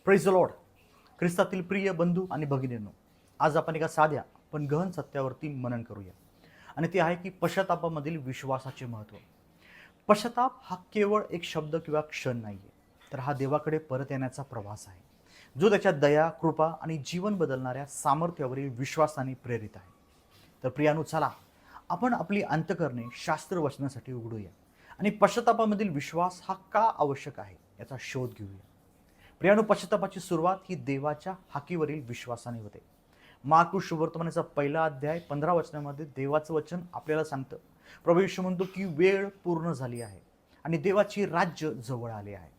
Praise the Lord. ख्रिस्तातील प्रिय बंधू आणि भगिनींनो, आज आपण एका साध्या पण गहन सत्यावरती मनन करूया. आणि ते आहे की पश्चातापामधील विश्वासाचे महत्त्व. पश्चाताप हा केवळ एक शब्द किंवा क्षण नाही आहे, तर हा देवाकडे परत येण्याचा प्रवास आहे, जो त्याच्या दया, कृपा आणि जीवन बदलणाऱ्या सामर्थ्यावरील विश्वासाने प्रेरित आहे. तर प्रियानो, चला आपण आपली अंतःकरणे शास्त्र वचनासाठी उघडूया आणि पश्चातापामधील विश्वास हा का आवश्यक आहे याचा शोध घेऊया. प्रियानो, पश्चातापाची सुरुवात ही देवाच्या हाकीवरील विश्वासाने होते. मार्कुस शुभवर्तमानाचा पहिला अध्याय 15 वचनामध्ये देवाचं वचन आपल्याला सांगतं, प्रभू येशू म्हणतो की वेळ पूर्ण झाली आहे आणि देवाची राज्य जवळ आले आहे.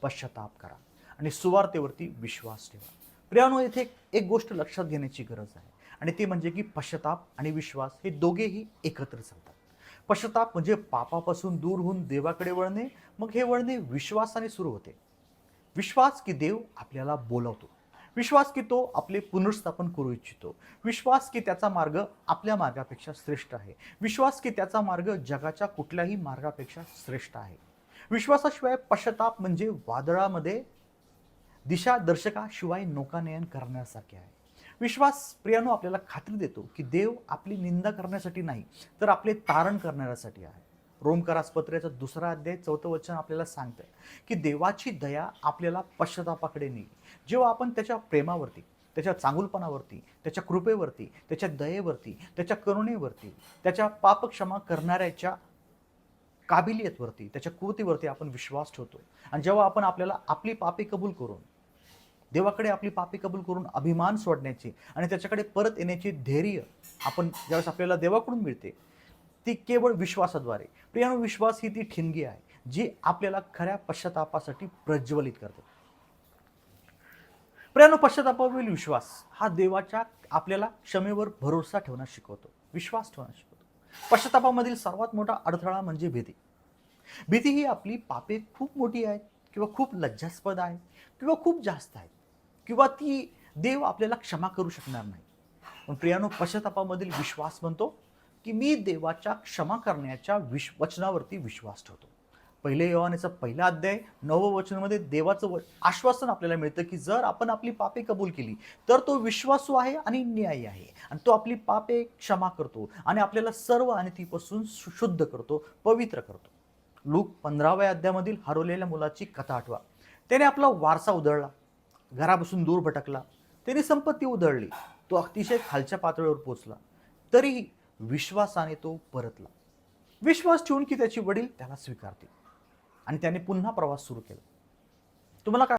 पश्चाताप करा आणि सुवार्तेवरती विश्वास ठेवा. प्रियानो, येथे एक गोष्ट लक्षात घेण्याची गरज आहे आणि ते म्हणजे की पश्चाताप आणि विश्वास हे दोघेही एकत्र चालतात. पश्चाताप म्हणजे पापापासून दूर होऊन देवाकडे वळणे, मग हे वळणे विश्वासाने सुरू होते. विश्वास की देव आपल्याला बोलवतो, विश्वास की तो आपले पुनर्स्थापन करू इच्छितो, विश्वास की त्याचा मार्ग आपल्या मार्गापेक्षा श्रेष्ठ आहे, विश्वास की त्याचा मार्ग जगाच्या कुठल्याही मार्गापेक्षा श्रेष्ठ आहे. विश्वासाशिवाय पश्चाताप म्हणजे वादळामध्ये दिशादर्शकाशिवाय नौकानयन करण्यासारखे आहे. विश्वास प्रियानो आपल्याला खात्री देतो की देव आपली निंदा करण्यासाठी नाही, तर आपले तारण करण्यासाठी आहे. रोमकारास पत्र्याचा 2 अध्याय 4 वचन आपल्याला सांगतं की देवाची दया आपल्याला पश्चातापाकडे नेईल, जेव्हा आपण त्याच्या प्रेमावरती, त्याच्या चांगुलपणावरती, त्याच्या कृपेवरती, त्याच्या दयेवरती, त्याच्या करुणेवरती, त्याच्या पापक्षमा करणाऱ्याच्या काबिलियतवरती, त्याच्या कृतीवरती आपण विश्वास ठेवतो. आणि जेव्हा आपण आपली पापे कबूल करून, देवाकडे आपली पापे कबूल करून अभिमान सोडण्याची आणि त्याच्याकडे परत येण्याची धैर्य आपण ज्यावेळेस आपल्याला देवाकडून मिळते, ती केवळ विश्वासाद्वारे. प्रियानो, विश्वास ही ती ठिणगी आहे जी आपल्याला खऱ्या पश्चातापासाठी प्रज्वलित करते. प्रियानो, पश्चातापावरील विश्वास हा देवाच्या आपल्याला क्षमेवर भरोसा ठेवण्यास शिकवतो, विश्वास ठेवण्यास शिकवतो. पश्चातापामधील सर्वात मोठा अडथळा म्हणजे भीती. भीती ही आपली पापे खूप मोठी आहेत किंवा खूप लज्जास्पद आहे किंवा खूप जास्त आहेत किंवा ती देव आपल्याला क्षमा करू शकणार नाही. पण प्रियानो, पश्चातापामधील विश्वास म्हणतो की मी देवाच्या क्षमा करण्याच्या वचनावरती विश्वास ठेवतो. पहिले योहानेचा पहिला अध्याय 9 वचनामध्ये देवाचं आश्वासन आपल्याला मिळतं की जर आपण आपली पापे कबूल केली तर तो विश्वासू आहे आणि न्यायी आहे आणि तो आपली पापे क्षमा करतो आणि आपल्याला सर्व अनितीपासून शुद्ध करतो, पवित्र करतो. लूक 15व्या अध्यायामधील हरवलेल्या मुलाची कथा आठवा. त्याने आपला वारसा उधळला, घरापासून दूर भटकला, त्याने संपत्ती उधळली, तो अतिशय खालच्या पातळीवर पोहोचला, तरीही विश्वासाने तो परतला. विश्वास ठेवून की त्याची वडील त्याला स्वीकारतील आणि त्याने पुन्हा प्रवास सुरू केला. तुम्हाला काय